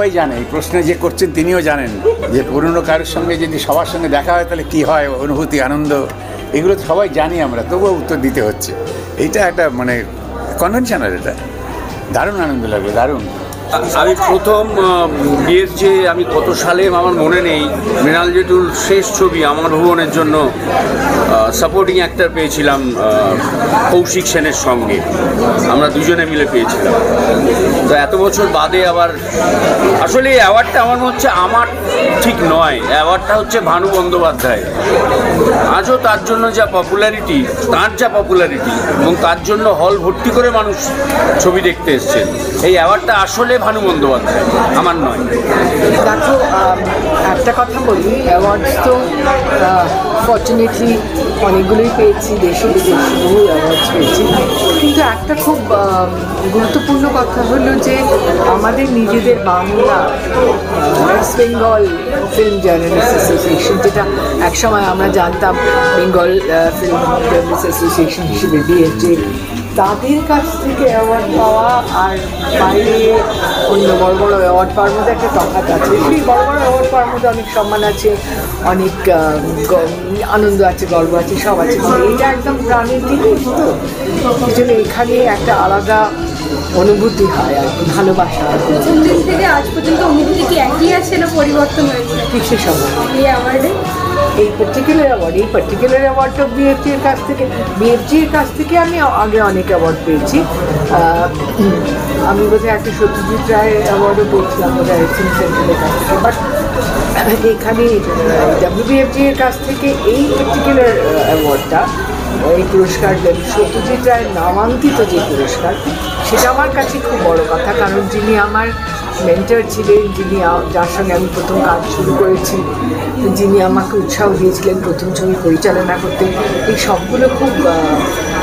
সবাই জানে, এই প্রশ্ন যে করছেন তিনিও জানেন যে পুরনো কারোর সঙ্গে যদি সবার সঙ্গে দেখা হয় তাহলে কী হয়, অনুভূতি, আনন্দ, এগুলো তো সবাই জানি আমরা, তবুও উত্তর দিতে হচ্ছে। এইটা একটা মানে কনভেনশনাল, এটা দারুণ আনন্দ লাগবে, দারুণ। আমি প্রথম বিয়ের যে আমি কত সালে আমার মনে নেই, মৃণাল জেঠুর শেষ ছবি আমার ভুবনের জন্য সাপোর্টিং অ্যাক্টর পেয়েছিলাম কৌশিক সেনের সঙ্গে, আমরা দুজনে মিলে পেয়েছিলাম। তো এত বছর বাদে আবার আসলে এই অ্যাওয়ার্ডটা আমার মনে হচ্ছে আমার ঠিক নয়, অ্যাওয়ার্ডটা হচ্ছে ভানু বন্দ্যোপাধ্যায়। আজও তার জন্য যা পপুলারিটি, এবং তার জন্য হল ভর্তি করে মানুষ ছবি দেখতে এসছেন, এই অ্যাওয়ার্ডটা আসলে ভানু বন্দ্যোপাধ্যায়, আমার নয়। দেখো, একটা কথা বলি, অ্যাওয়ার্ডস তো ফর্চুনেটলি অনেকগুলোই পেয়েছি, দেশে বিদেশে বহু অ্যাওয়ার্ডস পেয়েছি, কিন্তু একটা খুব গুরুত্বপূর্ণ কথা হলো যে আমাদের নিজেদের Bangla West Bengal Film Journalist association, যেটা একসময় আমরা জানতাম বেঙ্গল ফিল্ম জার্নালিস্ট অ্যাসোসিয়েশন হিসেবে BFJ, তাদের কাছ থেকে অ্যাওয়ার্ড পাওয়া আর বাইরে অন্য বড় বড় অ্যাওয়ার্ড পাওয়ার মধ্যে একটা তফাৎ আছে। সেই বড় বড় অ্যাওয়ার্ড পাওয়ার মধ্যে অনেক সম্মান আছে, অনেক আনন্দ আছে, গর্ব আছে, সব আছে, এটা একদম প্রাণের জিনিস। তো এই জন্য এখানে একটা আলাদা অনুভূতি হয় আর কি, ভালোবাসা। প্রথম দিন থেকে আজ পর্যন্ত অনুভূতি কি একই আছে না পরিবর্তন হয়েছে? কিসের সময় এই অ্যাওয়ার্ডে এই পার্টিকুলার অ্যাওয়ার্ডটা BFG-র কাছ থেকে আমি আগে অনেক অ্যাওয়ার্ড পেয়েছি। আমি বোধহয় একটা সত্যজিৎ রায় অ্যাওয়ার্ডও পেয়েছিলাম বোধহয় ফিল্ম সেন্টারের কাছ থেকে, বাট এখানে WBFG-র কাছ থেকে এই পার্টিকুলার অ্যাওয়ার্ডটা, এই পুরস্কার, সত্যজিৎ রায়ের নামাঙ্কিত যে পুরস্কার, সেটা আমার কাছে খুব বড় কথা। কারণ যিনি আমার মেন্টর ছিলেন, যিনি যার সঙ্গে আমি প্রথম কাজ শুরু করেছি, যিনি আমাকে উৎসাহ দিয়েছিলেন প্রথম ছবি পরিচালনা করতে, এই সবগুলো খুব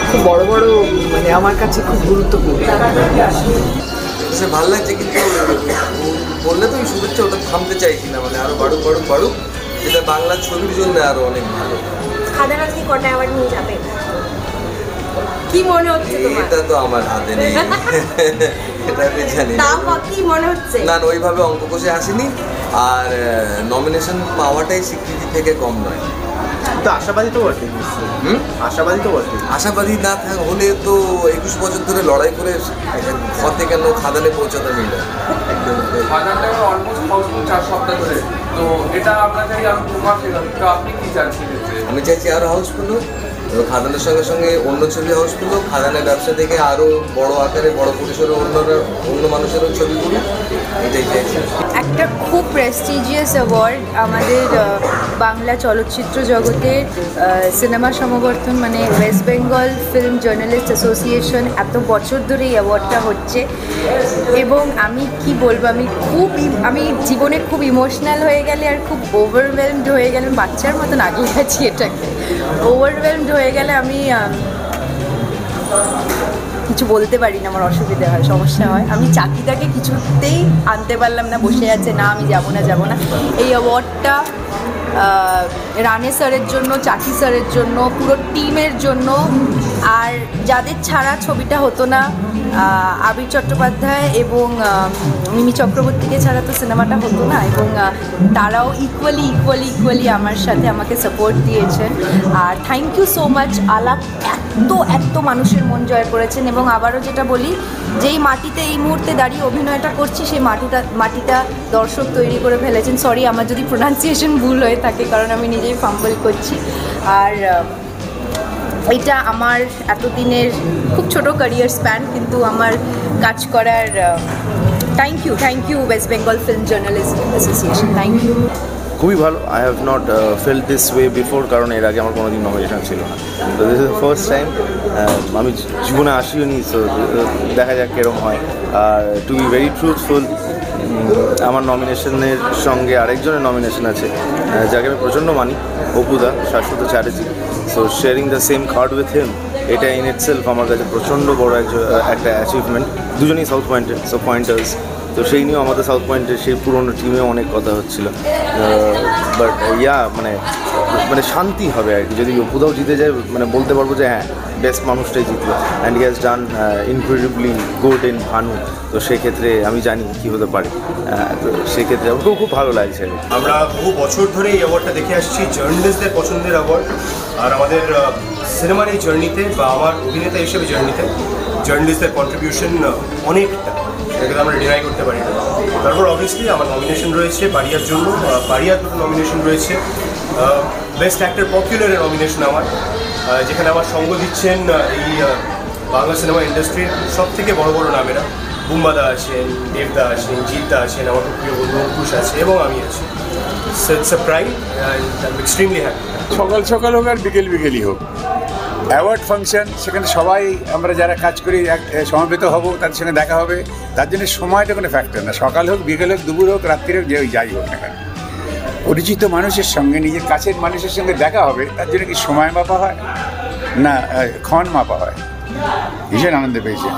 খুব বড় বড়, মানে আমার কাছে খুব গুরুত্বপূর্ণ। সে ভালো লাগছে, কিন্তু বললে তো আমি শুভেচ্ছা ওটা থামতে চাইছি না, মানে আরও বাড়ুক, যেটা বাংলা ছবির জন্য আরও অনেক ভালো। খাদান আজকে কটা অ্যাওয়ার্ড নিয়ে যাবে কি মনে হচ্ছে তোমার? এটা তো আমার হাতে নেই, এটা আমি জানি কি মনে হচ্ছে না, ওইভাবে অঙ্ক কষে আসেনি, আর নমিনেশন পাওয়াটাই স্বীকৃতি থেকে কম নয়। তো আশাবাদী তো বটে, আশাবাদী না হলে তো 21 বছর ধরে লড়াই করে ঘরে কেন খাদানে পৌঁছাতে মিলে। আমি চাইছি আরো হাউসফুল হোক, খাদানের সঙ্গে সঙ্গে অন্য ছবি হাউসফুল হোক, খাদানের ব্যবসা থেকে আরো বড় আকারে, বড় পরিসরে অন্য মানুষেরও ছবি করুক, এটাই চাইছি। একটা খুব প্রেস্টিজিয়াস অ্যাওয়ার্ড আমাদের বাংলা চলচ্চিত্র জগতের সিনেমা সমাবর্তন, মানে West Bengal Film Journalist association, এত বছর ধরে এই অ্যাওয়ার্ডটা হচ্ছে। এবং আমি কি বলবো, আমি জীবনে খুব ইমোশনাল হয়ে গেলে আর খুব ওভারওয়েলমড হয়ে গেলে, বাচ্চার মতন আগলে গেছি এটাকে, ওভারওয়েলমড হয়ে গেলে আমি কিছু বলতে পারি না, আমার অসুবিধা হয়, সমস্যা হয়। আমি চাকিদাকে কিছুতেই আনতে পারলাম না, বসে আছে, না আমি যাব না। এই অ্যাওয়ার্ডটা রানে স্যারের জন্য, চাকি স্যারের জন্য, পুরো টিমের জন্য, আর যাদের ছাড়া ছবিটা হতো না, আবির চট্টোপাধ্যায় এবং মিমি চক্রবর্তীকে ছাড়া তো সিনেমাটা হতো না, এবং তারাও ইকুয়ালি আমার সাথে আমাকে সাপোর্ট দিয়েছেন। আর থ্যাংক ইউ সো মাচ। আলাপ এত মানুষের মন জয় করেছেন, এবং আবারও যেটা বলি, যেই মাটিতে এই মুহূর্তে দাঁড়িয়ে অভিনয়টা করছি, সেই মাটিটা দর্শক তৈরি করে ফেলেছেন। সরি আমার যদি প্রোনাউন্সিয়েশন ভুল হয়ে থাকে, কারণ আমি নিজেই ফাম্বল করছি। আর এটা আমার এতদিনের খুব ছোট ক্যারিয়ার স্প্যান, কিন্তু আমার কাজ করার thank you West Bengal Film Journalist Association, thank you. খুবই ভালো। I have not felt this way before, কারণ এর আগে আমার কোনোদিন নমিনেশন ছিল না। তো this is the first time. আমি জীবনে আসিও নি, সো দেখা যাক কীরকম হয়। আর টু বি ভেরি ট্রুথফুল, আমার নমিনেশনের সঙ্গে আরেকজনের নমিনেশন আছে, যাকে আমি প্রচণ্ড মানি, অপুদা, Saswata Chatterjee. So sharing the same card with হিম, এটা ইন ইটসেলফ আমার কাছে প্রচণ্ড বড় একটা অ্যাচিভমেন্ট। দুজনেই সাউথ পয়েন্টেড, সো পয়েন্টার্স। তো সেই নিয়েও আমাদের সাউথ পয়েন্টের সেই পুরনো টিমেও অনেক কথা হচ্ছিল। বাট মানে শান্তি হবে আর কি, যদি কোথাও জিতে যায় মানে বলতে পারবো যে হ্যাঁ বেস্ট মানুষটাই জিতলো, and he has done incredibly good in Bhanu. তো সেক্ষেত্রে আমি জানি কী হতে পারে, তো সেক্ষেত্রে আমাকেও খুব ভালো লাগছে। আমরা বহু বছর ধরে এই অ্যাওয়ার্ডটা দেখে আসছি, জার্নালিস্টদের পছন্দের অ্যাওয়ার্ড। আর আমাদের সিনেমার এই জার্নিতে বা আমার অভিনেতা হিসেবে জার্নিতে জার্নালিস্টদের কন্ট্রিবিউশন অনেকটা, সেটাকে আমরা ডিনাই করতে পারি না। তারপর অবভিয়াসলি আমার নমিনেশন রয়েছে বারিয়ার জন্য, বারিয়ার দুটো নমিনেশন রয়েছে, বেস্ট অ্যাক্টর পপুলারের নমিনেশন আমার, যেখানে আমার সঙ্গ দিচ্ছেন এই বাংলা সিনেমা ইন্ডাস্ট্রির সব থেকে বড় বড় নামেরা। বুম্বাদা আছেন, দেবদা আছেন, জিতদা আছেন, আমার খুব প্রিয় বন্ধু অঙ্কুশ আছে এবং আমি আছি। It's a pride and I am extremely happy. সকাল সকাল হোক আর বিকেল বিকেলই হোক, অ্যাওয়ার্ড ফাংশন, সেখানে সবাই আমরা যারা কাজ করি সমবেত হব, তাদের সঙ্গে দেখা হবে। তার জন্য সময়টা কোনো ফ্যাক্টর না, সকাল হোক বিকেল হোক দুপুর হোক রাত্রি হোক, যে যাই হোক না কেন, পরিচিত মানুষের সঙ্গে নিজের কাছের মানুষের সঙ্গে দেখা হবে। তার জন্য কি সময় মাপা হয় না ক্ষণ মাপা হয়? ভীষণ আনন্দ পেয়েছে।